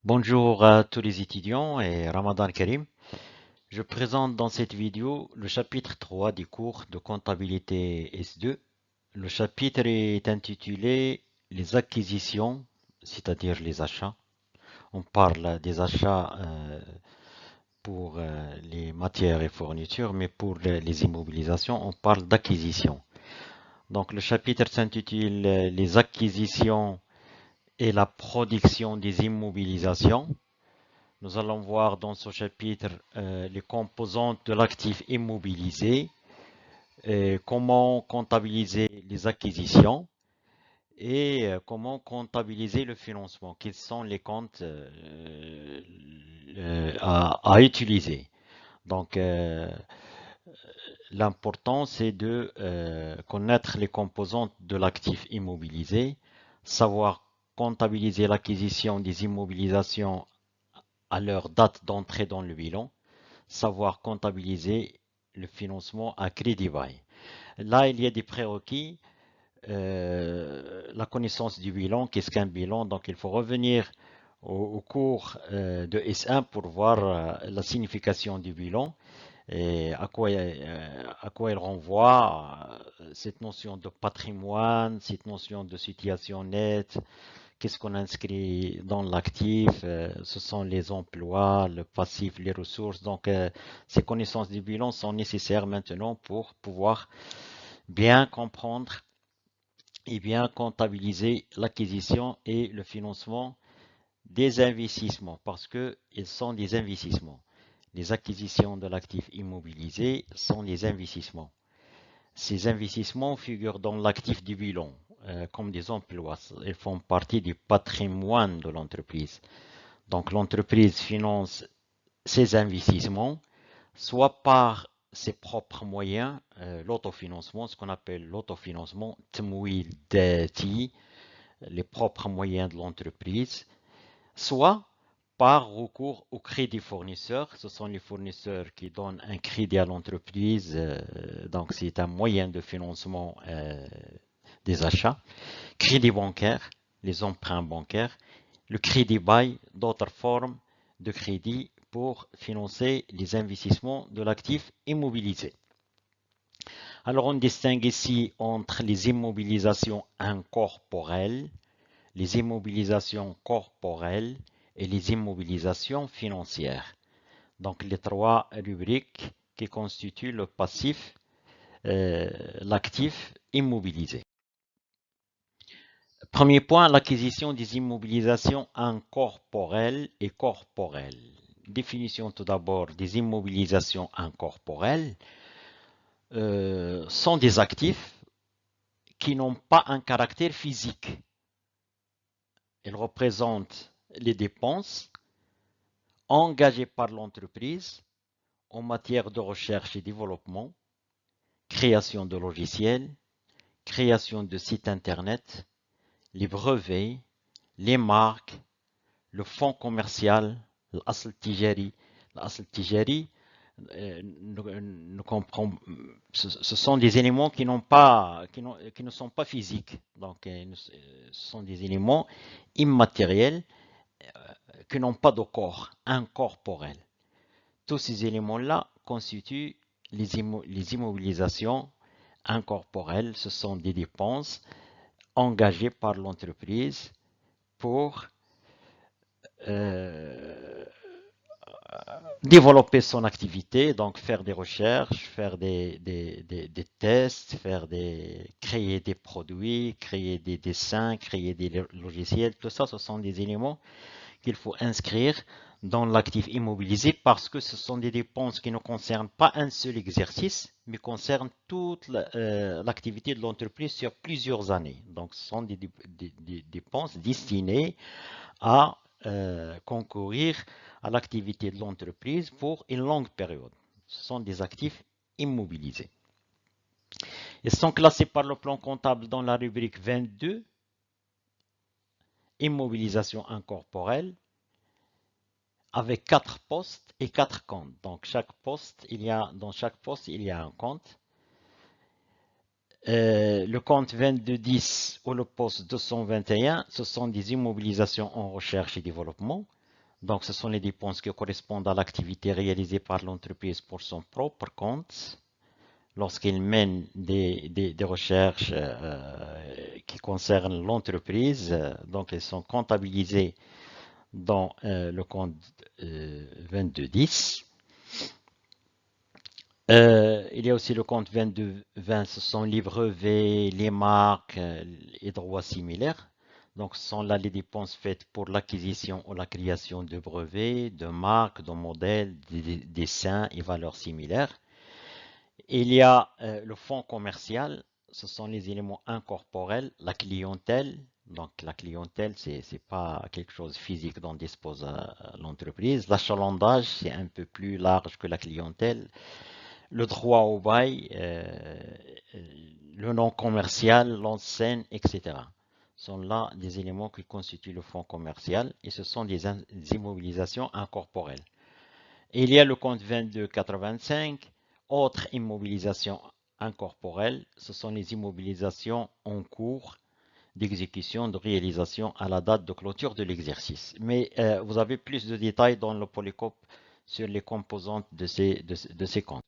Bonjour à tous les étudiants et Ramadan Karim. Je présente dans cette vidéo le chapitre 3 du cours de comptabilité S2. Le chapitre est intitulé Les acquisitions, c'est-à-dire les achats. On parle des achats pour les matières et fournitures, mais pour les immobilisations, on parle d'acquisition. Donc le chapitre s'intitule Les acquisitions et la production des immobilisations. Nous allons voir dans ce chapitre les composantes de l'actif immobilisé, comment comptabiliser les acquisitions et comment comptabiliser le financement, quels sont les comptes à utiliser. Donc, l'important, c'est de connaître les composantes de l'actif immobilisé, savoir comptabiliser l'acquisition des immobilisations à leur date d'entrée dans le bilan, savoir comptabiliser le financement à crédit bail. Là, il y a des prérequis. La connaissance du bilan, qu'est-ce qu'un bilan? Donc, il faut revenir au cours de S1 pour voir la signification du bilan et à quoi il renvoie cette notion de patrimoine, cette notion de situation nette, qu'est-ce qu'on inscrit dans l'actif, ce sont les emplois, le passif, les ressources. Donc, ces connaissances du bilan sont nécessaires maintenant pour pouvoir bien comprendre et bien comptabiliser l'acquisition et le financement des investissements parce qu'ils sont des investissements. Les acquisitions de l'actif immobilisé sont des investissements. Ces investissements figurent dans l'actif du bilan comme des emplois. Ils font partie du patrimoine de l'entreprise. Donc l'entreprise finance ses investissements soit par ses propres moyens, l'autofinancement, ce qu'on appelle l'autofinancement, تمويل ذاتي, les propres moyens de l'entreprise, soit par recours au crédit fournisseur. Ce sont les fournisseurs qui donnent un crédit à l'entreprise, donc c'est un moyen de financement des achats. Crédit bancaire, les emprunts bancaires, le crédit bail, d'autres formes de crédit pour financer les investissements de l'actif immobilisé. Alors on distingue ici entre les immobilisations incorporelles, les immobilisations corporelles et les immobilisations financières. Donc les trois rubriques qui constituent le passif, l'actif immobilisé. Premier point, l'acquisition des immobilisations incorporelles et corporelles. Définition tout d'abord des immobilisations incorporelles. Sont des actifs qui n'ont pas un caractère physique. Elles représentent les dépenses engagées par l'entreprise en matière de recherche et développement, création de logiciels, création de sites internet, les brevets, les marques, le fonds commercial, l'asl tijari. L'asl tijari ce sont des éléments qui ne sont pas physiques. Donc, ce sont des éléments immatériels qui n'ont pas de corps, incorporels. Tous ces éléments-là constituent les immobilisations incorporelles. Ce sont des dépenses engagées par l'entreprise pour développer son activité, donc faire des recherches, faire des tests, créer des produits, créer des dessins, créer des logiciels. Tout ça, ce sont des éléments qu'il faut inscrire dans l'actif immobilisé parce que ce sont des dépenses qui ne concernent pas un seul exercice, mais concernent toute l'activité de l'entreprise sur plusieurs années. Donc, ce sont des dépenses destinées à concourir à l'activité de l'entreprise pour une longue période. Ce sont des actifs immobilisés. Ils sont classés par le plan comptable dans la rubrique 22, immobilisation incorporelle, avec 4 postes et 4 comptes. Donc dans chaque poste, il y a un compte. Le compte 2210 ou le poste 221, ce sont des immobilisations en recherche et développement. Donc, ce sont les dépenses qui correspondent à l'activité réalisée par l'entreprise pour son propre compte lorsqu'il mène des recherches qui concernent l'entreprise. Donc, elles sont comptabilisées dans le compte 2210. Il y a aussi le compte 2220, ce sont les brevets, les marques et droits similaires. Donc, ce sont là les dépenses faites pour l'acquisition ou la création de brevets, de marques, de modèles, des dessins et valeurs similaires. Il y a le fonds commercial, ce sont les éléments incorporels, la clientèle. Donc, la clientèle, c'est pas quelque chose de physique dont dispose l'entreprise. L'achalandage, c'est un peu plus large que la clientèle. Le droit au bail, le nom commercial, l'enseigne, etc. sont là des éléments qui constituent le fonds commercial et ce sont des immobilisations incorporelles. Et il y a le compte 2285, autres immobilisations incorporelles, ce sont les immobilisations en cours d'exécution, de réalisation à la date de clôture de l'exercice. Mais vous avez plus de détails dans le polycope sur les composantes de ces comptes.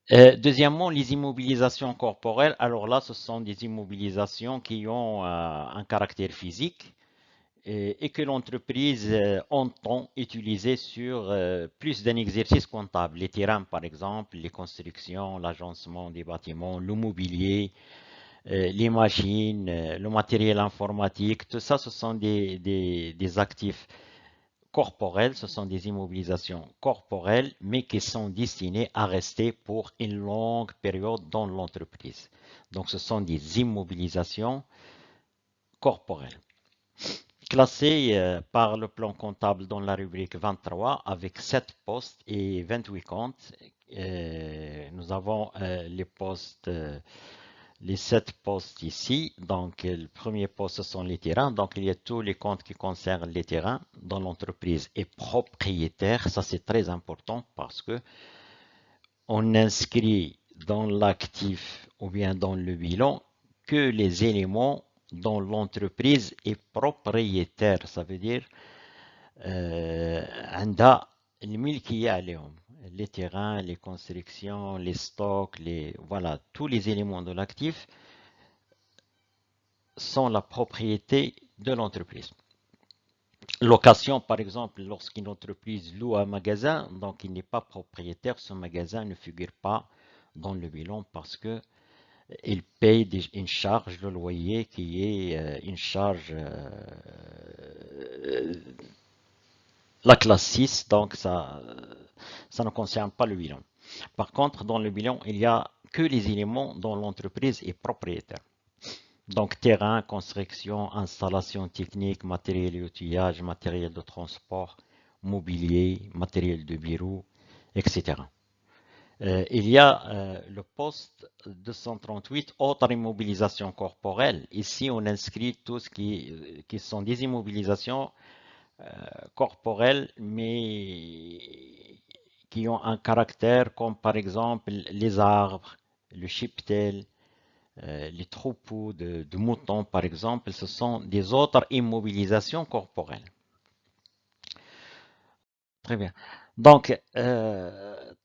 Deuxièmement, les immobilisations corporelles. Alors là, ce sont des immobilisations qui ont un caractère physique et que l'entreprise entend utiliser sur plus d'un exercice comptable. Les terrains, par exemple, les constructions, l'agencement des bâtiments, le mobilier, les machines, le matériel informatique, tout ça, ce sont des actifs corporelles, ce sont des immobilisations corporelles, mais qui sont destinées à rester pour une longue période dans l'entreprise. Donc, ce sont des immobilisations corporelles, classées par le plan comptable dans la rubrique 23 avec 7 postes et 28 comptes. Nous avons les postes les 7 postes ici. Donc, le premier poste, ce sont les terrains. Donc, il y a tous les comptes qui concernent les terrains dans l'entreprise et propriétaire. Ça, c'est très important parce que on inscrit dans l'actif ou bien dans le bilan que les éléments dont l'entreprise est propriétaire. Ça veut dire عندها الملكية عليهم. Les terrains, les constructions, les stocks, voilà, tous les éléments de l'actif sont la propriété de l'entreprise. Location, par exemple, lorsqu'une entreprise loue un magasin, donc il n'est pas propriétaire, ce magasin ne figure pas dans le bilan parce que il paye une charge de loyer qui est une charge la classe 6, donc ça ne concerne pas le bilan. Par contre, dans le bilan, il n'y a que les éléments dont l'entreprise est propriétaire. Donc, terrain, construction, installation technique, matériel et outillage, matériel de transport, mobilier, matériel de bureau, etc. Il y a le poste 238, autres immobilisations corporelles. Ici, on inscrit tout ce qui sont des immobilisations corporelles, mais qui ont un caractère comme par exemple les arbres, le cheptel, les troupeaux de moutons, par exemple, ce sont des autres immobilisations corporelles. Très bien. Donc,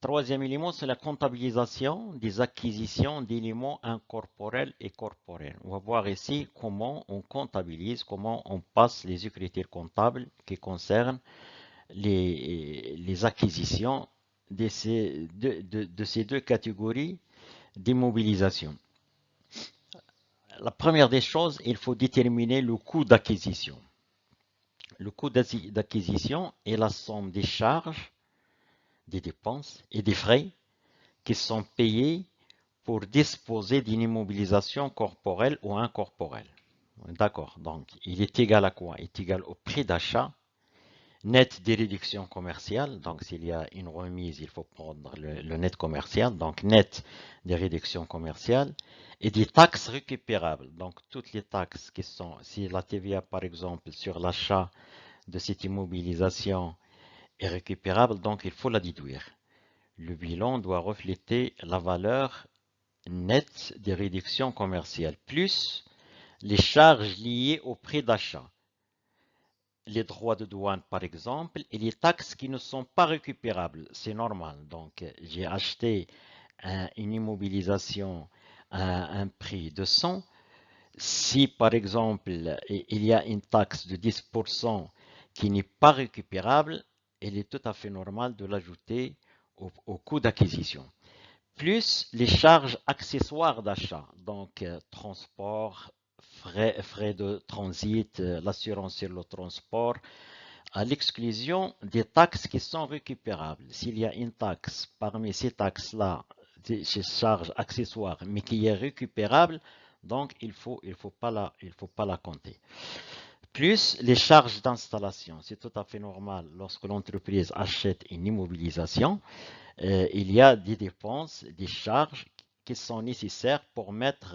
troisième élément, c'est la comptabilisation des acquisitions d'éléments incorporels et corporels. On va voir ici comment on comptabilise, comment on passe les écritures comptables qui concernent les acquisitions de ces deux catégories d'immobilisation. La première des choses, il faut déterminer le coût d'acquisition. Le coût d'acquisition est la somme des charges, des dépenses et des frais qui sont payés pour disposer d'une immobilisation corporelle ou incorporelle. D'accord, donc il est égal à quoi? Il est égal au prix d'achat net des réductions commerciales. Donc s'il y a une remise, il faut prendre le net commercial, donc net des réductions commerciales et des taxes récupérables. Donc toutes les taxes qui sont, si la TVA par exemple sur l'achat de cette immobilisation est récupérable, donc il faut la déduire. Le bilan doit refléter la valeur nette des réductions commerciales plus les charges liées au prix d'achat. les droits de douane, par exemple, et les taxes qui ne sont pas récupérables. C'est normal. Donc, j'ai acheté une immobilisation à un prix de 100. Si, par exemple, il y a une taxe de 10% qui n'est pas récupérable, il est tout à fait normal de l'ajouter au coût d'acquisition. Plus les charges accessoires d'achat, donc transport, frais de transit, l'assurance sur le transport, à l'exclusion des taxes qui sont récupérables. S'il y a une taxe parmi ces taxes-là, ces charges accessoires, mais qui est récupérable, donc il faut pas la compter. Plus les charges d'installation, c'est tout à fait normal lorsque l'entreprise achète une immobilisation, il y a des dépenses, des charges qui sont nécessaires pour mettre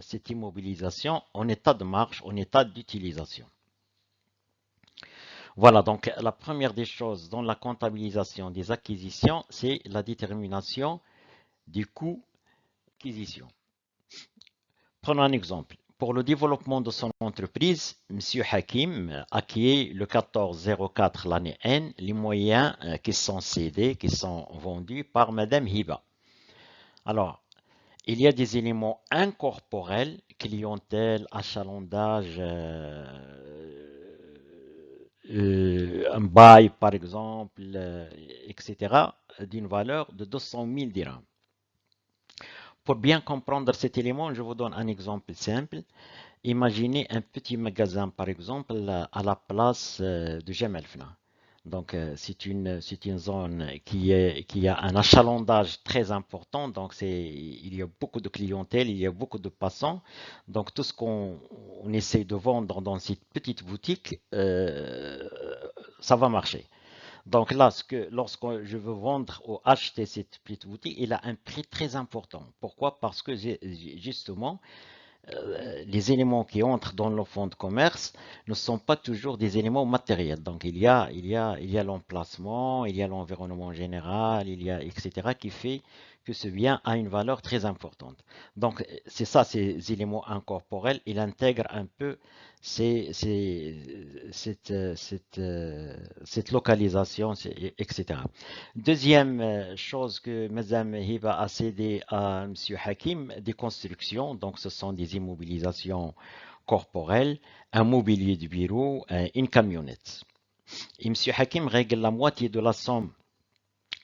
cette immobilisation en état de marche, en état d'utilisation. Voilà, donc la première des choses dans la comptabilisation des acquisitions, c'est la détermination du coût d'acquisition. Prenons un exemple. Pour le développement de son entreprise, M. Hakim acquiert le 1404 l'année N les moyens qui sont cédés, qui sont vendus par Mme Hiba. Alors, il y a des éléments incorporels, clientèle, achalandage, un bail par exemple, etc., d'une valeur de 200 000 dirhams. Pour bien comprendre cet élément, je vous donne un exemple simple. Imaginez un petit magasin par exemple à la place de Jemaa el-Fna. Donc, c'est une zone qui a un achalandage très important. Donc, il y a beaucoup de clientèle, il y a beaucoup de passants. Donc, tout ce qu'on essaie de vendre dans cette petite boutique, ça va marcher. Donc là, lorsque je veux vendre ou acheter cette petite boutique, il a un prix très important. Pourquoi? Parce que justement, les éléments qui entrent dans le fonds de commerce ne sont pas toujours des éléments matériels. Donc il y a l'emplacement, il y a l'environnement général, il y a etc. qui fait que ce bien a une valeur très importante. Donc c'est ça, ces éléments incorporels, il intègre un peu cette localisation, etc. Deuxième chose que Mme Hiba a cédé à M. Hakim, des constructions, donc ce sont des immobilisations corporelles, un mobilier de bureau, une camionnette. Et M. Hakim règle la moitié de la somme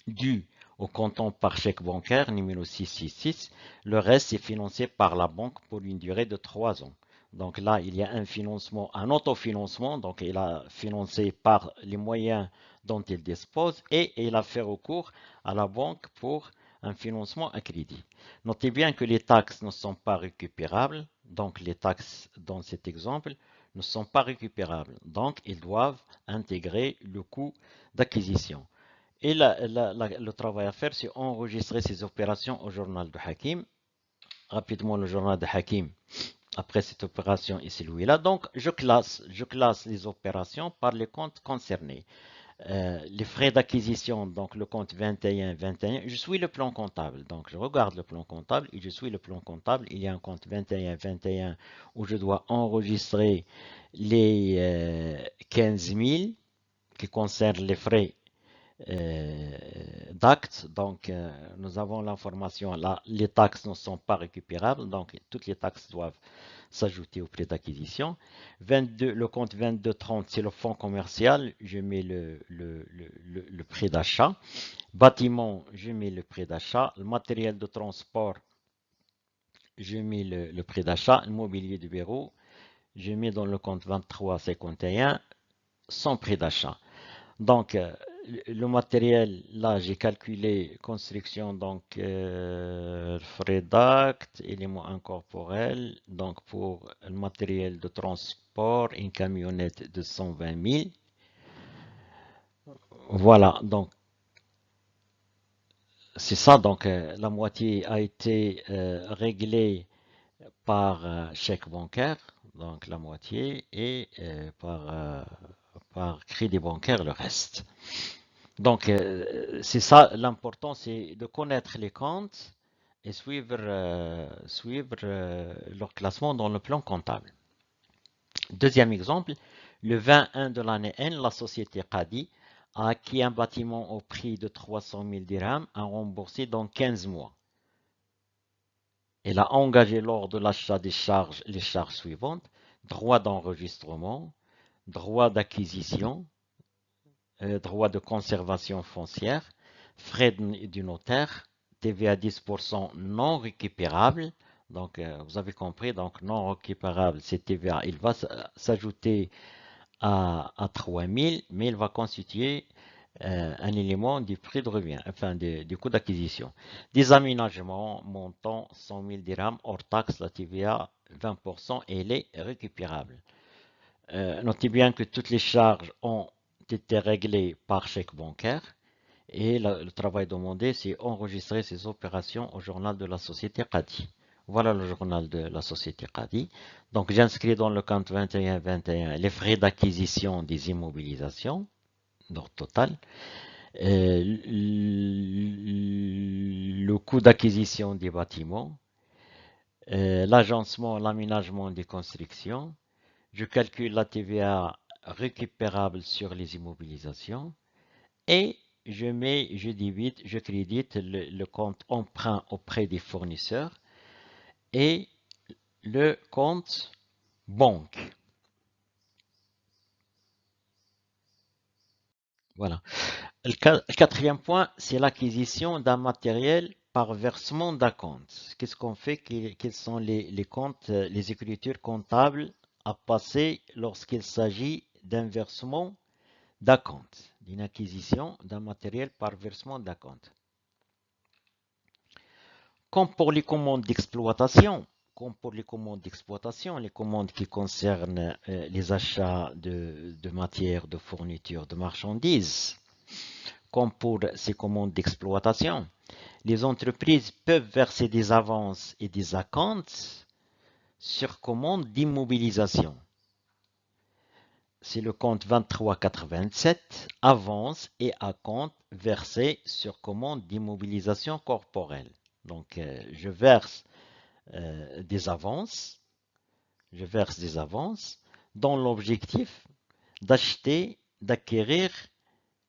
due au comptant par chèque bancaire numéro 666. Le reste est financé par la banque pour une durée de 3 ans. Donc là, il y a un financement, un autofinancement, donc il a financé par les moyens dont il dispose et il a fait recours à la banque pour un financement à crédit. Notez bien que les taxes ne sont pas récupérables, donc les taxes dans cet exemple ne sont pas récupérables, donc ils doivent intégrer le coût d'acquisition. Et le travail à faire, c'est enregistrer ces opérations au journal de Hakim. Rapidement, le journal de Hakim, après cette opération est celui-là. Donc, je classe les opérations par les comptes concernés. Les frais d'acquisition, donc le compte 21, 21, je suis le plan comptable. Donc, je regarde le plan comptable et je suis le plan comptable. Il y a un compte 21, 21 où je dois enregistrer les 15 000 qui concernent les frais d'actes. Donc, nous avons l'information là, les taxes ne sont pas récupérables, donc toutes les taxes doivent s'ajouter au prix d'acquisition. 22, le compte 2230, c'est le fonds commercial, je mets le prix d'achat. Bâtiment, je mets le prix d'achat. Le matériel de transport, je mets le prix d'achat. Le mobilier de bureau, je mets dans le compte 2351 son prix d'achat. Donc, le matériel, là, j'ai calculé construction, donc frais d'acte, éléments incorporels. Donc, pour le matériel de transport, une camionnette de 120 000. Voilà, donc c'est ça. Donc, la moitié a été réglée par chèque bancaire, donc la moitié, et par crédit bancaire le reste. Donc, c'est ça l'important, c'est de connaître les comptes et suivre leur classement dans le plan comptable. Deuxième exemple, Le 21 de l'année N, la société Qadi a acquis un bâtiment au prix de 300 000 dirhams à rembourser dans 15 mois. Elle a engagé lors de l'achat des charges les charges suivantes: droit d'enregistrement, droit d'acquisition, droit de conservation foncière, frais du notaire, TVA 10% non récupérable. Donc, vous avez compris, donc non récupérable, c'est TVA. Il va s'ajouter à 3000, mais il va constituer un élément du prix de revient, enfin du coût d'acquisition. Des aménagements montant 100 000 dirhams hors taxe, la TVA 20%, et elle est récupérable. Notez bien que toutes les charges ont été réglées par chèque bancaire et le travail demandé, c'est enregistrer ces opérations au journal de la société Qadi. Voilà le journal de la société Qadi. Donc j'inscris dans le compte 21-21 les frais d'acquisition des immobilisations, leur total, le coût d'acquisition des bâtiments, l'agencement, l'aménagement des constructions. Je calcule la TVA récupérable sur les immobilisations et je débite, je crédite le compte emprunt auprès des fournisseurs et le compte banque. Voilà. Le quatrième point, c'est l'acquisition d'un matériel par versement d'acompte. Qu'est-ce qu'on fait? Quels sont les comptes, les écritures comptables à passer lorsqu'il s'agit d'un versement d'acompte, d'une acquisition d'un matériel par versement d'acompte? Comme pour les commandes d'exploitation, les commandes qui concernent les achats de matières, de fournitures, de marchandises, comme pour ces commandes d'exploitation, les entreprises peuvent verser des avances et des acomptes sur commande d'immobilisation. C'est le compte 2387, avance et acompte versés sur commande d'immobilisation corporelle. Donc, je verse des avances, dans l'objectif d'acheter, d'acquérir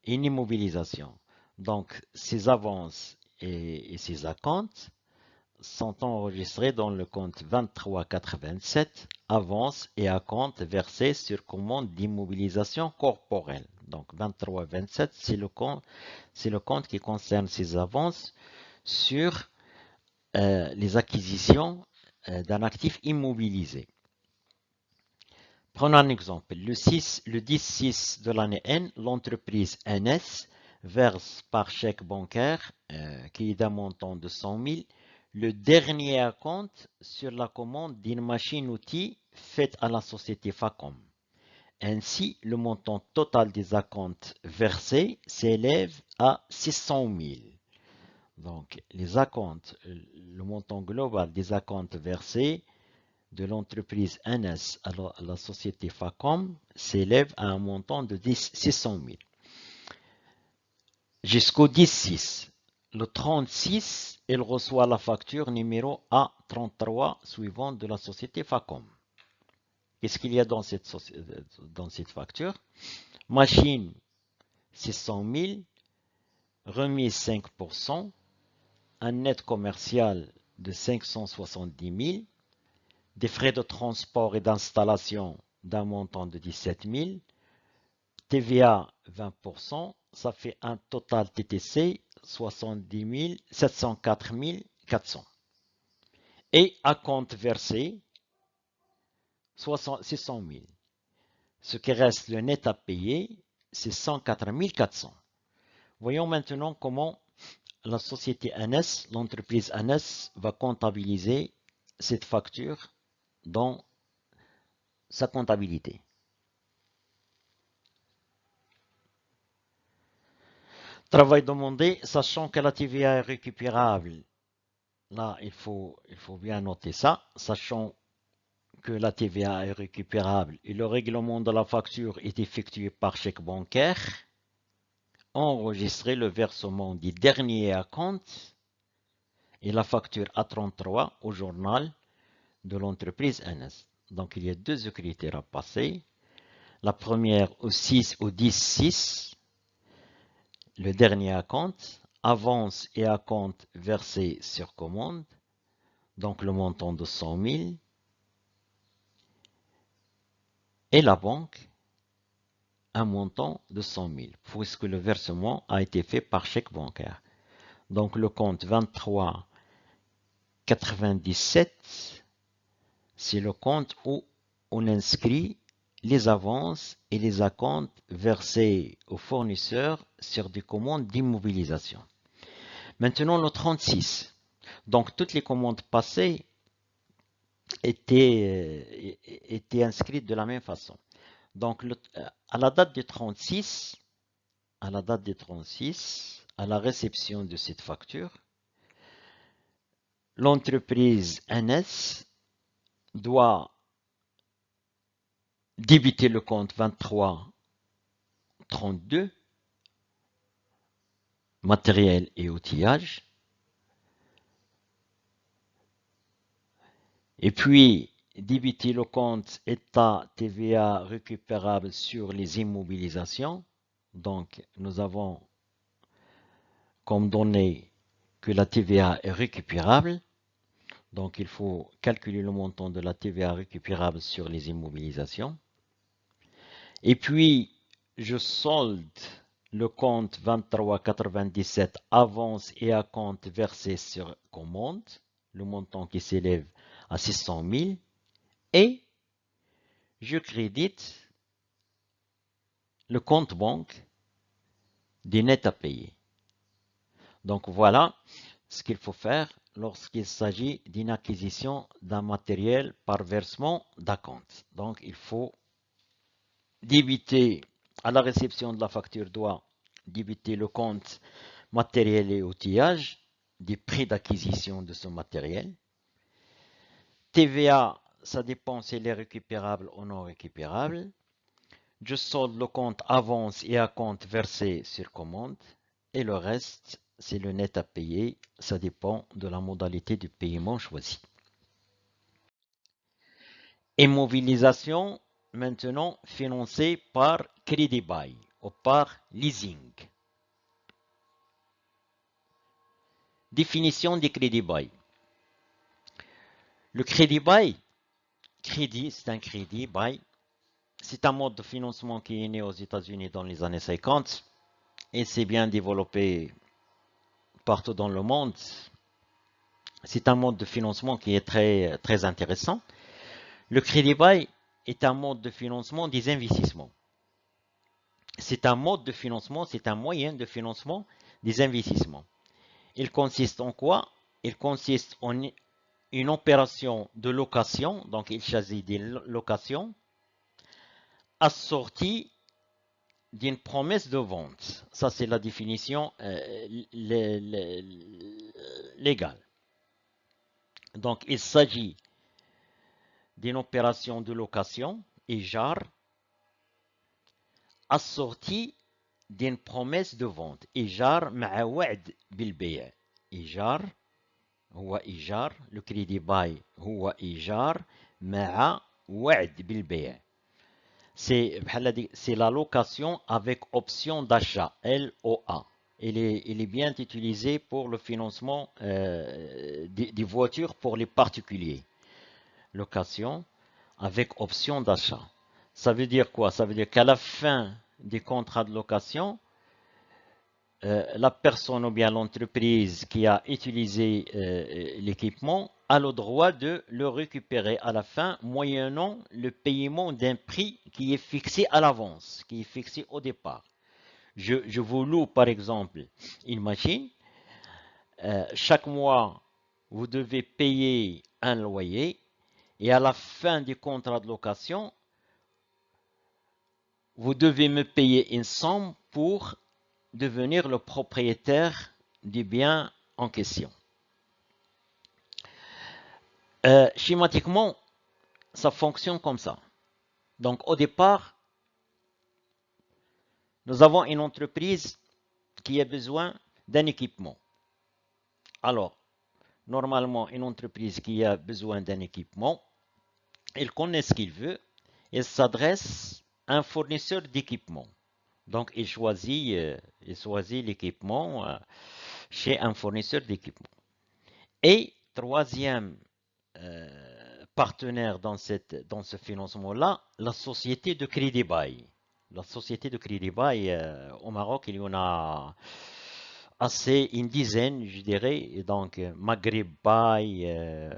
une immobilisation. Donc, ces avances et ces acomptes sont enregistrés dans le compte 2387, avances et acomptes versés sur commande d'immobilisation corporelle. Donc, 2327, c'est le compte qui concerne ces avances sur les acquisitions d'un actif immobilisé. Prenons un exemple. Le 10-6 de l'année N, l'entreprise NS verse par chèque bancaire, qui est d'un montant de 100 000, le dernier acompte sur la commande d'une machine-outil faite à la société Facom. Ainsi, le montant total des acomptes versés s'élève à 600 000. Donc, les acomptes, le montant global des acomptes versés de l'entreprise NS à la société Facom s'élève à un montant de 600 000. Jusqu'au 10-6. Le 36, il reçoit la facture numéro A33 suivante de la société Facom. Qu'est-ce qu'il y a dans cette facture? Machine, 600 000, remise 5%, un net commercial de 570 000, des frais de transport et d'installation d'un montant de 17 000, TVA 20%, ça fait un total TTC 704 400. Et à compte versé 600 000. Ce qui reste le net à payer, c'est 104 400. Voyons maintenant comment la société NS, l'entreprise NS, va comptabiliser cette facture dans sa comptabilité. Travail demandé, sachant que la TVA est récupérable. Là, il faut bien noter ça, sachant que la TVA est récupérable et le règlement de la facture est effectué par chèque bancaire, enregistrer le versement du dernier acompte et la facture A33 au journal de l'entreprise NS. Donc, il y a deux critères à passer. La première au 6, au 10, 6. Le dernier acompte. Avance et acompte versé sur commande. Donc le montant de 100 000. Et la banque, un montant de 100 000, puisque le versement a été fait par chèque bancaire. Donc le compte 2397, c'est le compte où on inscrit les avances et les acomptes versés aux fournisseurs sur des commandes d'immobilisation. Maintenant le 36. Donc toutes les commandes passées étaient inscrites de la même façon. Donc à la date du 36, à la réception de cette facture, l'entreprise NS doit débiter le compte 2332, matériel et outillage, et puis débiter le compte état TVA récupérable sur les immobilisations. Donc nous avons comme données que la TVA est récupérable. Donc il faut calculer le montant de la TVA récupérable sur les immobilisations. Et puis je solde le compte 2397 avance et acompte versé sur commande, le montant qui s'élève à 600 000, et je crédite le compte banque des nets à payer. Donc voilà ce qu'il faut faire lorsqu'il s'agit d'une acquisition d'un matériel par versement d'acompte. Donc il faut débiter à la réception de la facture, doit débiter le compte matériel et outillage des prix d'acquisition de ce matériel. TVA, ça dépend si elle est récupérable ou non récupérable. Je solde le compte avance et acompte versé sur commande. Et le reste, c'est le net à payer. Ça dépend de la modalité du paiement choisi. Immobilisation, maintenant financée par crédit bail ou par leasing. Définition du crédit bail. Le crédit bail, c'est un crédit bail. C'est un mode de financement qui est né aux États-Unis dans les années 50 et s'est bien développé partout dans le monde. C'est un mode de financement qui est très, très intéressant. Le crédit bail est un mode de financement des investissements. C'est un mode de financement, c'est un moyen de financement des investissements. Il consiste en quoi? Il consiste en une opération de location, donc il s'agit d'une location, assortie d'une promesse de vente. Ça, c'est la définition légale. Donc, il s'agit d'une opération de location, إيجار, assortie d'une promesse de vente. إيجار مع وعد بالبيع. إيجار هو إيجار, le crédit bail هو إيجار مع وعد بالبيع. C'est la location avec option d'achat, LOA. Il est bien utilisé pour le financement des voitures pour les particuliers. Location avec option d'achat. Ça veut dire quoi? Ça veut dire qu'à la fin des contrats de location, la personne ou bien l'entreprise qui a utilisé l'équipement a le droit de le récupérer à la fin, moyennant le paiement d'un prix qui est fixé à l'avance, qui est fixé au départ. Je vous loue par exemple une machine. Chaque mois, vous devez payer un loyer et à la fin du contrat de location, vous devez me payer une somme pour devenir le propriétaire du bien en question. Schématiquement, ça fonctionne comme ça. Donc au départ, nous avons une entreprise qui a besoin d'un équipement. Alors, normalement, une entreprise qui a besoin d'un équipement, elle connaît ce qu'il veut, elle s'adresse un fournisseur d'équipement. Donc, il choisit l'équipement chez un fournisseur d'équipement. Et troisième partenaire dans ce financement-là, la société de crédit bail. La société de crédit bail, au Maroc, il y en a assez une dizaine, je dirais. Donc, Maghreb Bail,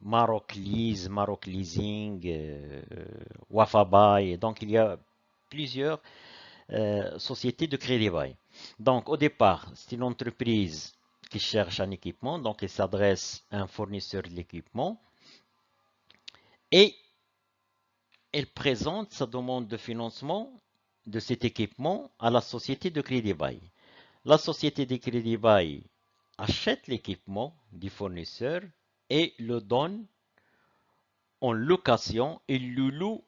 Maroc Lease, Maroc Leasing, Wafa Bail. Donc, il y a plusieurs sociétés de crédit bail. Donc, au départ, c'est une entreprise qui cherche un équipement. Donc, elle s'adresse à un fournisseur de l'équipement et elle présente sa demande de financement de cet équipement à la société de crédit bail. La société de crédit bail achète l'équipement du fournisseur et le donne en location et le loue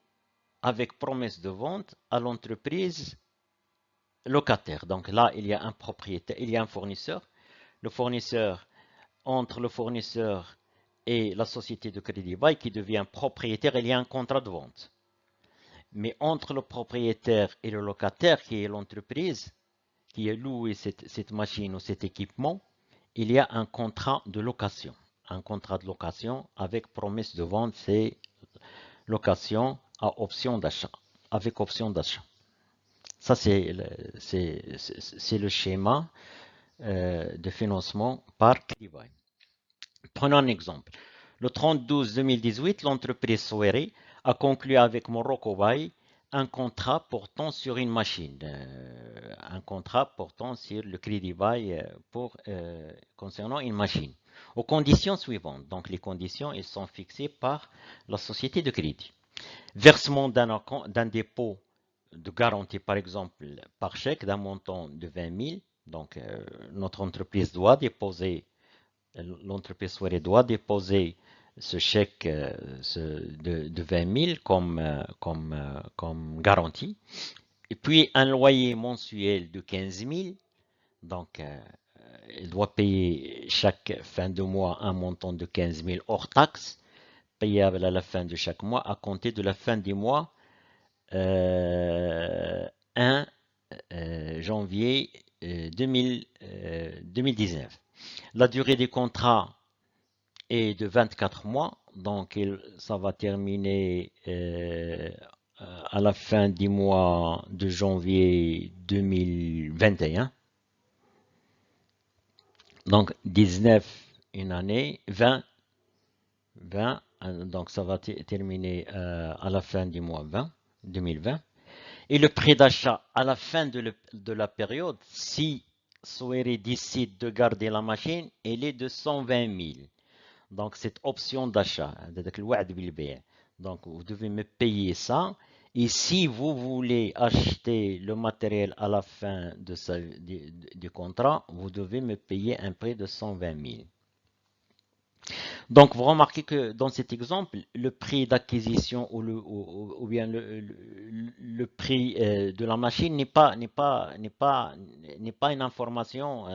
avec promesse de vente à l'entreprise locataire. Donc là, il y a un propriétaire, il y a un fournisseur. Le fournisseur, entre le fournisseur et la société de crédit bail qui devient propriétaire, il y a un contrat de vente. Mais entre le propriétaire et le locataire, qui est l'entreprise, qui a loué cette machine ou cet équipement, il y a un contrat de location. Un contrat de location avec promesse de vente, c'est location à option d'achat, avec option d'achat. Ça, c'est le schéma de financement par crédit bail. Prenons un exemple. Le 30/12/2018, l'entreprise Souéré a conclu avec Morocco Bail un contrat portant sur une machine, un contrat portant sur le crédit bail concernant une machine, aux conditions suivantes. Donc les conditions, elles sont fixées par la société de crédit. Versement d'un dépôt de garantie, par exemple, par chèque d'un montant de 20 000. Donc notre entreprise doit déposer l'entreprise Souéré doit déposer ce chèque de 20 000 comme garantie. Et puis un loyer mensuel de 15 000. Donc, elle doit payer chaque fin de mois un montant de 15 000 hors taxe, payable à la fin de chaque mois, à compter de la fin du mois 1 janvier 2019. La durée des contrats est de 24 mois, donc ça va terminer à la fin du mois de janvier 2021. Donc 19 une année, 20, donc ça va terminer à la fin du mois 2020. Et le prix d'achat à la fin de la période, si Souéré décide de garder la machine, elle est de 120 000. Donc, cette option d'achat, donc vous devez me payer ça. Et si vous voulez acheter le matériel à la fin du contrat, vous devez me payer un prix de 120 000. Donc, vous remarquez que dans cet exemple, le prix d'acquisition ou bien le prix de la machine n'est pas une information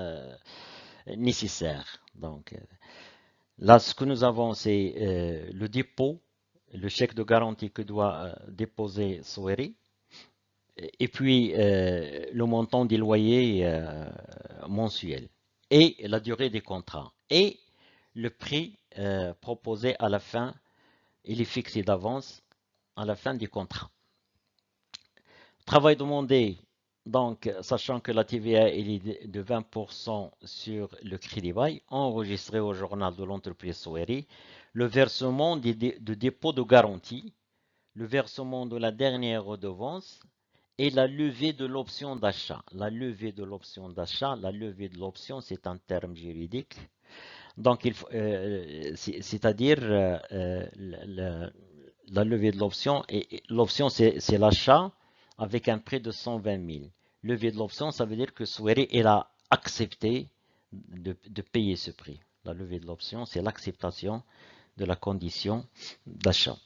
nécessaire. Donc, là, ce que nous avons, c'est le dépôt, le chèque de garantie que doit déposer Souéré, et puis le montant des loyers mensuels, et la durée des contrats, et le prix proposé à la fin, il est fixé d'avance à la fin du contrat. Travail demandé, donc, sachant que la TVA est de 20% sur le crédit bail, enregistré au journal de l'entreprise Souéré, le versement de dépôt de garantie, le versement de la dernière redevance et la levée de l'option d'achat. La levée de l'option d'achat, la levée de l'option, c'est un terme juridique. Donc, c'est-à-dire la levée de l'option, et l'option, c'est l'achat avec un prix de 120 000. Levée de l'option, ça veut dire que Souéré, elle a accepté de payer ce prix. La levée de l'option, c'est l'acceptation de la condition d'achat.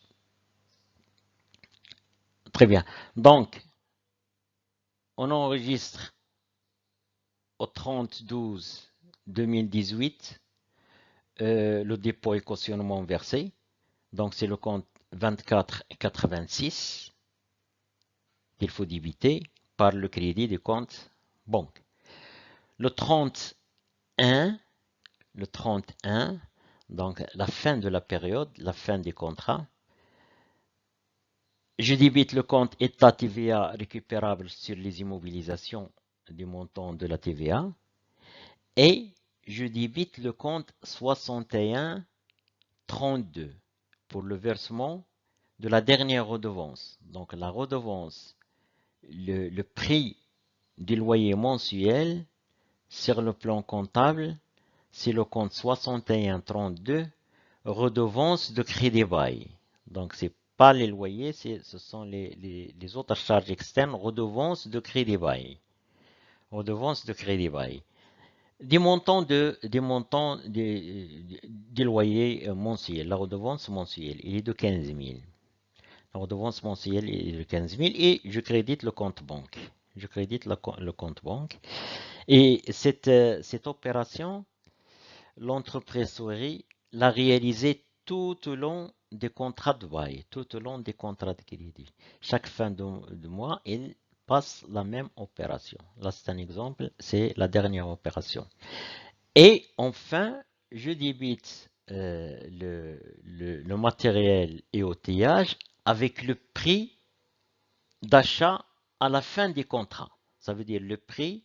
Très bien. Donc, on enregistre au 30/12/2018 le dépôt et cautionnement versé. Donc, c'est le compte 2486. qu'il faut débiter par le crédit des comptes banque. Le 31, donc la fin de la période, la fin des contrats, je débite le compte État TVA récupérable sur les immobilisations du montant de la TVA et je débite le compte 6132 pour le versement de la dernière redevance. Donc la redevance, le prix du loyer mensuel sur le plan comptable, c'est le compte 6132, redevance de crédit bail. Donc c'est pas les loyers, ce sont les autres charges externes, redevance de crédit bail. Redevance de crédit bail. Des montants des loyers mensuels. La redevance mensuelle, il est de 15 000. La redevance mensuelle est de 15 000 et je crédite le compte banque. Je crédite le compte banque. Et cette opération, l'entreprise Souris l'a réalisée tout au long des contrats de bail, tout au long des contrats de crédit. Chaque fin de mois, il passe la même opération. Là, c'est un exemple, c'est la dernière opération. Et enfin, je débite le matériel et outillage avec le prix d'achat à la fin des contrats. Ça veut dire le prix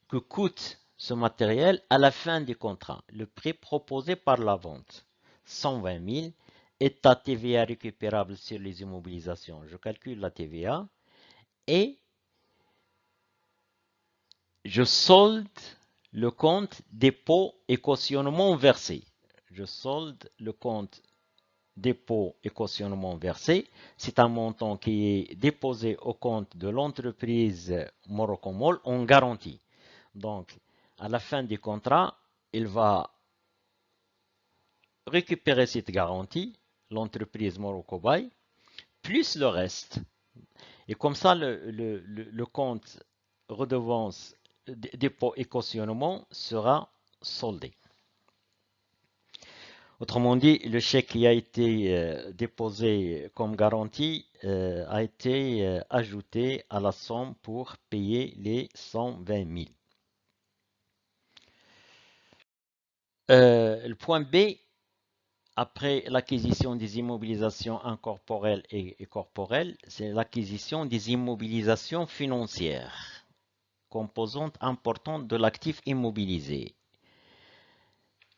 que coûte ce matériel à la fin du contrat. Le prix proposé par la vente, 120 000, état TVA récupérable sur les immobilisations. Je calcule la TVA et je solde le compte dépôt et cautionnement versé. Je solde le compte dépôt et cautionnement versé. C'est un montant qui est déposé au compte de l'entreprise Morocomol en garantie. Donc, à la fin du contrat, il va récupérer cette garantie, l'entreprise Morocobay, plus le reste. Et comme ça, le compte redevance, dépôt et cautionnement sera soldé. Autrement dit, le chèque qui a été déposé comme garantie a été ajouté à la somme pour payer les 120 000. Le point B, après l'acquisition des immobilisations incorporelles et corporelles, c'est l'acquisition des immobilisations financières, composante importante de l'actif immobilisé.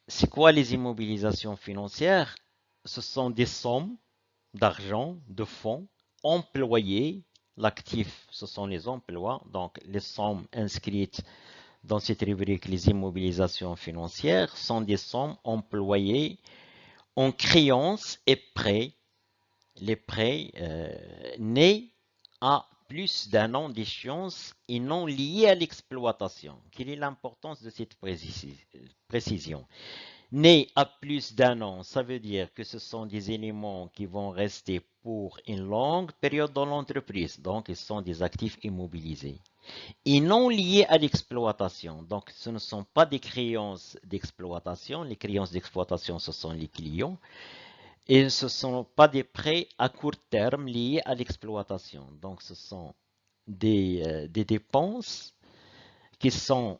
C'est quoi les immobilisations financières? Ce sont des sommes d'argent, de fonds employés. L'actif, ce sont les emplois, donc les sommes inscrites dans cette rubrique, les immobilisations financières, sont des sommes employées en créances et prêts, les prêts nés à plus d'un an d'échéance et non liés à l'exploitation. Quelle est l'importance de cette précision? Nés à plus d'un an, ça veut dire que ce sont des éléments qui vont rester pour une longue période dans l'entreprise, donc ils sont des actifs immobilisés. Et non liés à l'exploitation, donc ce ne sont pas des créances d'exploitation, les créances d'exploitation ce sont les clients, et ce ne sont pas des prêts à court terme liés à l'exploitation. Donc, ce sont des dépenses qui sont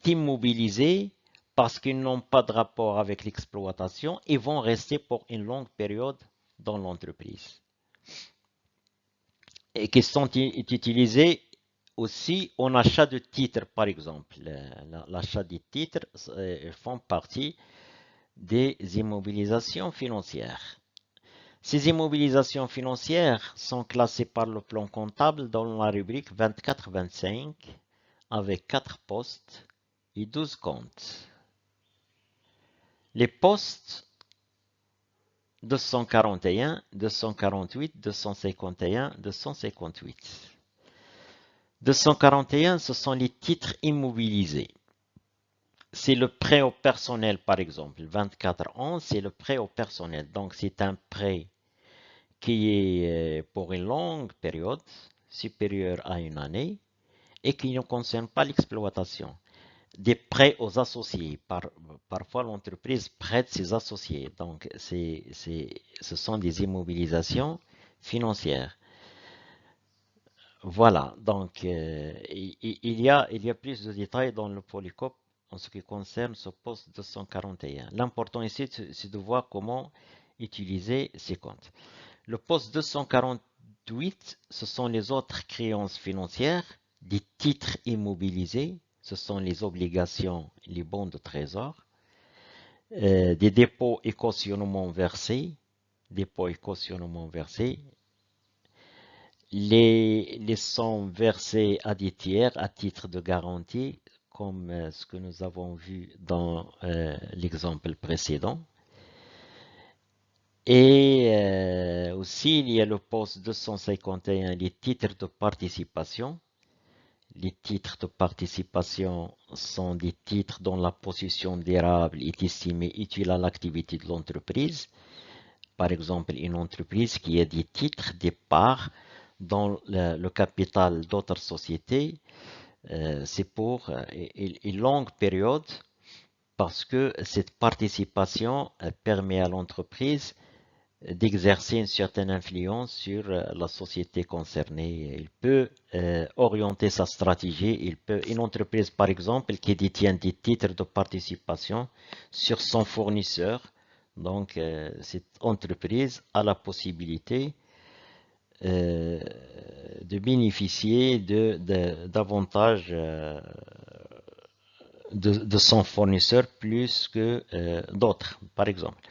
immobilisées parce qu'ils n'ont pas de rapport avec l'exploitation et vont rester pour une longue période dans l'entreprise. Et qui sont utilisées aussi en achat de titres, par exemple. L'achat des titres font partie des immobilisations financières. Ces immobilisations financières sont classées par le plan comptable dans la rubrique 24-25 avec 4 postes et 12 comptes. Les postes 241, 248, 251, 258. 241, ce sont les titres immobilisés. C'est le prêt au personnel, par exemple. 24-11, c'est le prêt au personnel. Donc, c'est un prêt qui est pour une longue période, supérieure à une année, et qui ne concerne pas l'exploitation. Des prêts aux associés. Parfois, l'entreprise prête ses associés. Donc, ce sont des immobilisations financières. Voilà, donc il y a plus de détails dans le polycope en ce qui concerne ce poste 241. L'important ici, c'est de voir comment utiliser ces comptes. Le poste 248, ce sont les autres créances financières, des titres immobilisés, ce sont les obligations, les bons de trésor, des dépôts et cautionnements versés, dépôts et cautionnements versés, les sommes versées à des tiers à titre de garantie, comme ce que nous avons vu dans l'exemple précédent. Et aussi, il y a le poste 251, les titres de participation. Les titres de participation sont des titres dont la possession durable est estimée utile à l'activité de l'entreprise. Par exemple, une entreprise qui a des titres, des parts dans le capital d'autres sociétés, c'est pour une longue période parce que cette participation permet à l'entreprise d'exercer une certaine influence sur la société concernée. Il peut orienter sa stratégie. Une entreprise, par exemple, qui détient des titres de participation sur son fournisseur, donc cette entreprise a la possibilité euh, de bénéficier davantage de son fournisseur plus que d'autres, par exemple,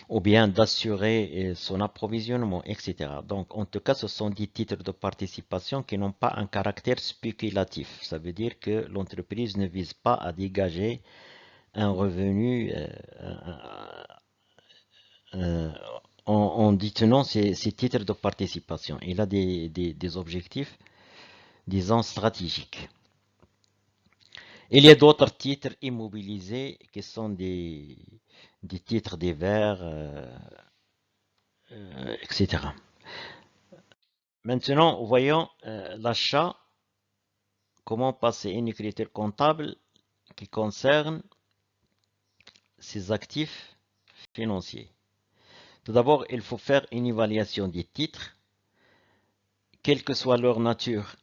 ou bien d'assurer son approvisionnement, etc. Donc, en tout cas, ce sont des titres de participation qui n'ont pas un caractère spéculatif. Ça veut dire que l'entreprise ne vise pas à dégager un revenu euh, en détenant ces titres de participation. Il a des objectifs, disons, stratégiques. Il y a d'autres titres immobilisés qui sont des titres divers, etc. Maintenant, voyons l'achat, comment passer une écriture comptable qui concerne ces actifs financiers. Tout d'abord, il faut faire une évaluation des titres, quelle que soit leur nature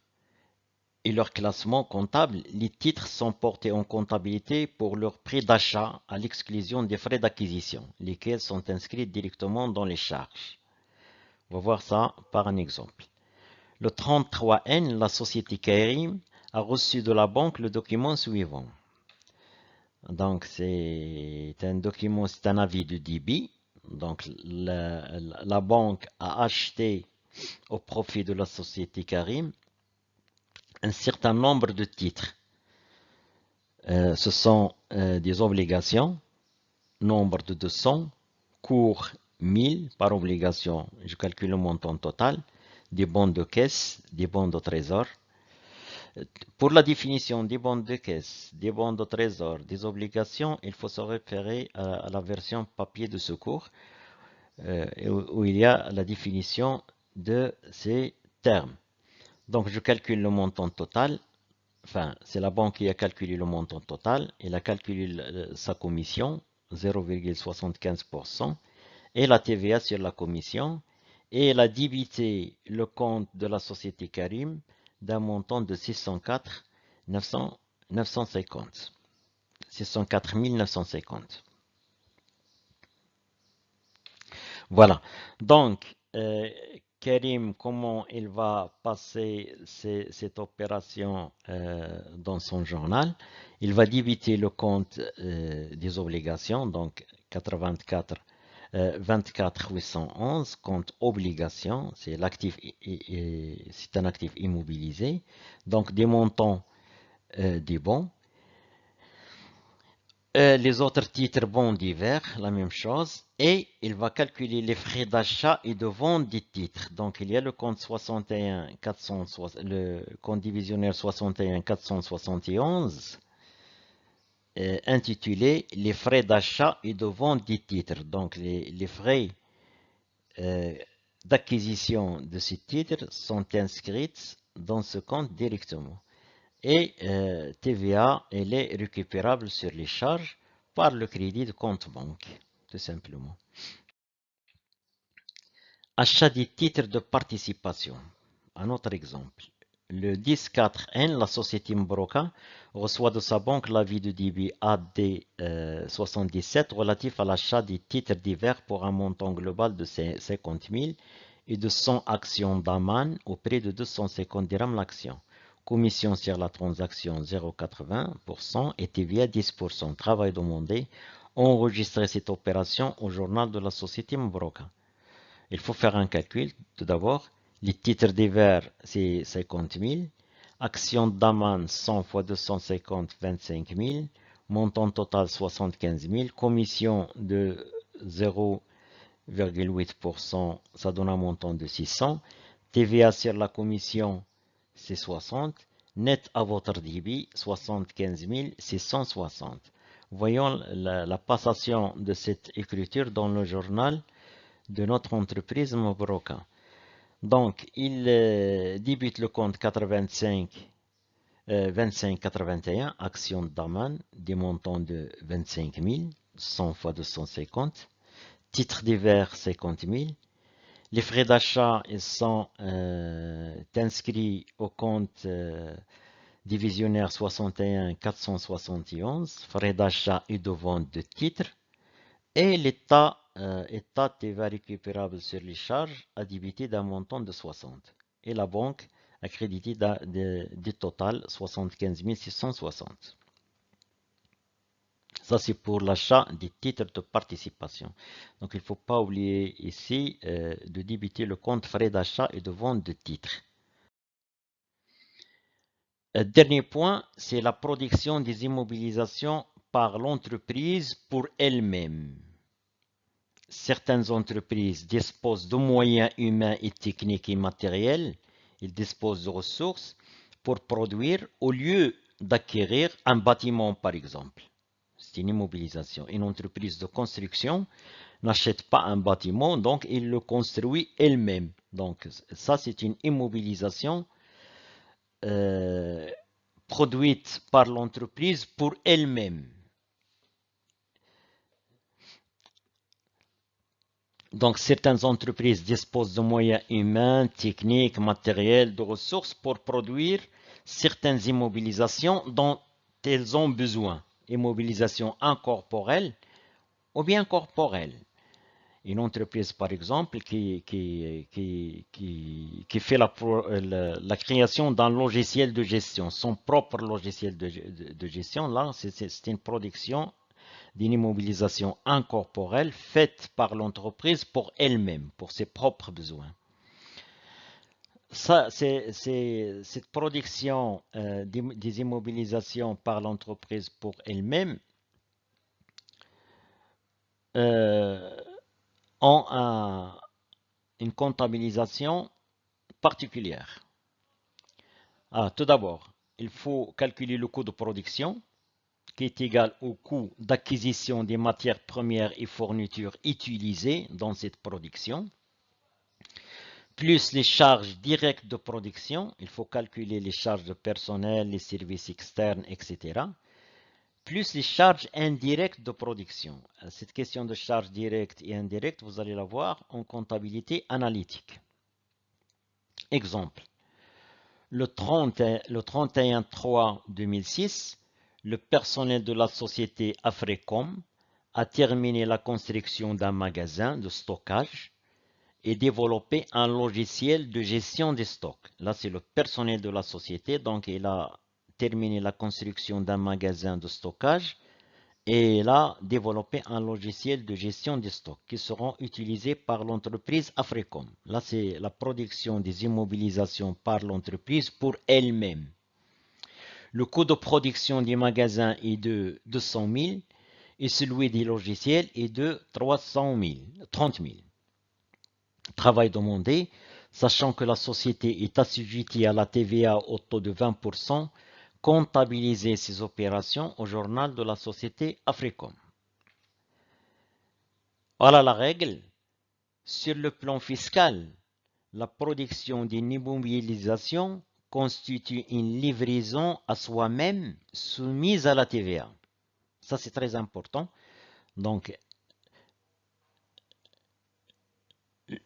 et leur classement comptable. Les titres sont portés en comptabilité pour leur prix d'achat à l'exclusion des frais d'acquisition, lesquels sont inscrits directement dans les charges. On va voir ça par un exemple. Le 33N, la société Kairim, a reçu de la banque le document suivant. Donc, c'est un document, c'est un avis de débit. Donc, la banque a acheté au profit de la société Karim un certain nombre de titres. Ce sont des obligations, nombre de 200, cours 1000 par obligation, je calcule le montant total, des bons de caisse, des bons de trésor. Pour la définition des bons de caisse, des bons de trésor, des obligations, il faut se référer à la version papier de secours où il y a la définition de ces termes. Donc je calcule le montant total. Enfin, c'est la banque qui a calculé le montant total. Elle a calculé sa commission, 0,75%, et la TVA sur la commission. Et elle a débité le compte de la société Karim d'un montant de 604 950. 604 950. Voilà. Donc, Karim, comment il va passer cette opération dans son journal? Il va débiter le compte des obligations, donc 84, 24 811, compte obligation, c'est l'actif, c'est un actif immobilisé, donc des montants des bons. Les autres titres bons divers, la même chose. Et il va calculer les frais d'achat et de vente des titres. Donc il y a le compte 61 460, le compte divisionnaire 61 471 intitulé les frais d'achat et de vente des titres. Donc les frais euh, d'acquisition de ces titres sont inscrits dans ce compte directement. Et TVA, elle est récupérable sur les charges par le crédit de compte banque, tout simplement. Achat des titres de participation. Un autre exemple. Le 10-4N, la société Mbroka, reçoit de sa banque l'avis de débit AD77 relatif à l'achat des titres divers pour un montant global de 50 000 et de 100 actions d'Aman au prix de 250 dirhams l'action. Commission sur la transaction 0,80% et TVA 10%. Travail demandé. Enregistrer cette opération au journal de la société Mbroka. Il faut faire un calcul tout d'abord. Les titres divers, c'est 50 000. Action d'Aman, 100 fois 250, 25 000. Montant total, 75 000. Commission de 0,8%, ça donne un montant de 600. TVA sur la commission, c'est 60. Net à votre débit, 75 660. Voyons la passation de cette écriture dans le journal de notre entreprise Mbroka. Donc, il débute le compte 2581, action d'Aman, des montants de 25 000, 100 fois 250. Titres divers, 50 000. Les frais d'achat, ils sont inscrits au compte divisionnaire 61 471, frais d'achat et de vente de titres. Et l'état TVA récupérable sur les charges a débité d'un montant de 60. Et la banque a crédité du total 75 660. Ça, c'est pour l'achat des titres de participation. Donc, il ne faut pas oublier ici de débiter le compte frais d'achat et de vente de titres. Dernier point, c'est la production des immobilisations par l'entreprise pour elle-même. Certaines entreprises disposent de moyens humains et techniques et matériels. Ils disposent de ressources pour produire au lieu d'acquérir un bâtiment, par exemple. C'est une immobilisation. Une entreprise de construction n'achète pas un bâtiment, donc il le construit elle-même. Donc ça, c'est une immobilisation produite par l'entreprise pour elle-même. Donc, certaines entreprises disposent de moyens humains, techniques, matériels, de ressources pour produire certaines immobilisations dont elles ont besoin. Immobilisation incorporelle ou bien corporelle. Une entreprise, par exemple, qui fait la création d'un logiciel de gestion, son propre logiciel de gestion, là, c'est une production d'une immobilisation incorporelle faite par l'entreprise pour elle-même, pour ses propres besoins. Ça, cette production des immobilisations par l'entreprise pour elle-même ont une comptabilisation particulière. Tout d'abord, il faut calculer le coût de production, qui est égal au coût d'acquisition des matières premières et fournitures utilisées dans cette production, plus les charges directes de production, il faut calculer les charges de personnel, les services externes, etc., plus les charges indirectes de production. Cette question de charges directes et indirectes, vous allez la voir en comptabilité analytique. Exemple, le 31-3-2006, le personnel de la société Afrecom a terminé la construction d'un magasin de stockage et développé un logiciel de gestion des stocks. Là, c'est le personnel de la société, donc il a terminé la construction d'un magasin de stockage et il a développé un logiciel de gestion des stocks qui seront utilisés par l'entreprise Afrecom. Là, c'est la production des immobilisations par l'entreprise pour elle-même. Le coût de production du magasin est de 200 000 et celui des logiciels est de 30 000. Travail demandé, sachant que la société est assujettie à la TVA au taux de 20%, comptabiliser ces opérations au journal de la société Afrecom. Voilà la règle. Sur le plan fiscal, la production d'une immobilisation constitue une livraison à soi-même soumise à la TVA. Ça, c'est très important. Donc,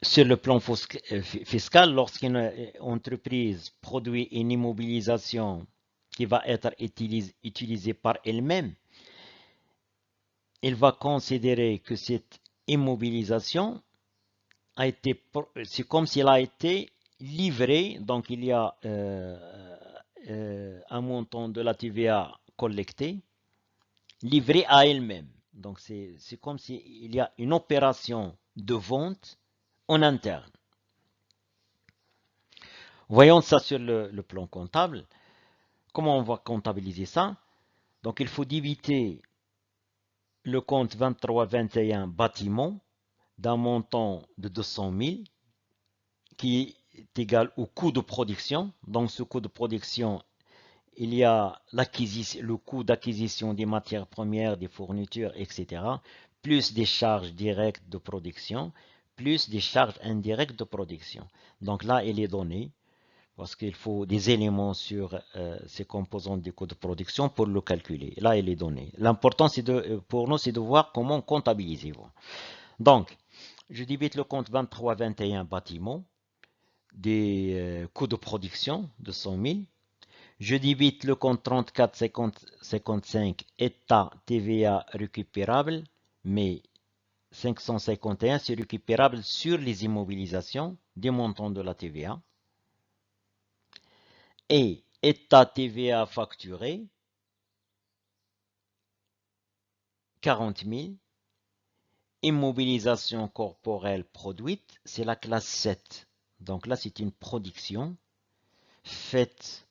Sur le plan fiscal, lorsqu'une entreprise produit une immobilisation qui va être utilisée par elle-même, elle va considérer que cette immobilisation c'est comme s'il a été livré, donc il y a un montant de la TVA collecté, livré à elle-même. Donc c'est comme s'il y a une opération de vente en interne. Voyons ça sur le plan comptable. Comment on va comptabiliser ça? Donc il faut débiter le compte 23-21 bâtiment d'un montant de 200 000 qui est égal au coût de production. Dans ce coût de production, il y a le coût d'acquisition des matières premières, des fournitures, etc., plus des charges directes de production, plus des charges indirectes de production. Donc là, il est donné, parce qu'il faut des éléments sur ces composants du coût de production pour le calculer. Là, il est donné. L'important pour nous, c'est de voir comment comptabiliser. Donc, je débite le compte 23-21 bâtiment des coûts de production de 100 000. Je débite le compte 34-55 État TVA récupérable, mais 551 c'est récupérable sur les immobilisations des montants de la TVA. Et État TVA facturé, 40 000. Immobilisation corporelle produite, c'est la classe 7. Donc là, c'est une production faite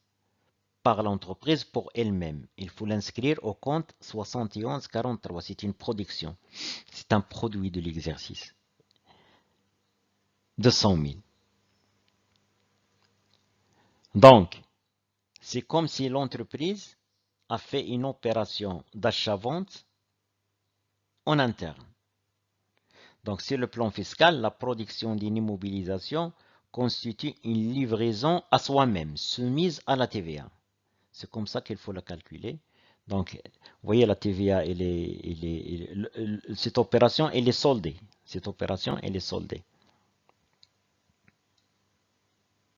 par l'entreprise pour elle-même. Il faut l'inscrire au compte 7143. C'est une production. C'est un produit de l'exercice. De 100 000. Donc, c'est comme si l'entreprise a fait une opération d'achat-vente en interne. Donc, sur le plan fiscal, la production d'une immobilisation constitue une livraison à soi-même, soumise à la TVA. C'est comme ça qu'il faut la calculer. Donc, vous voyez, la TVA, cette opération, elle est soldée. Cette opération, elle est soldée.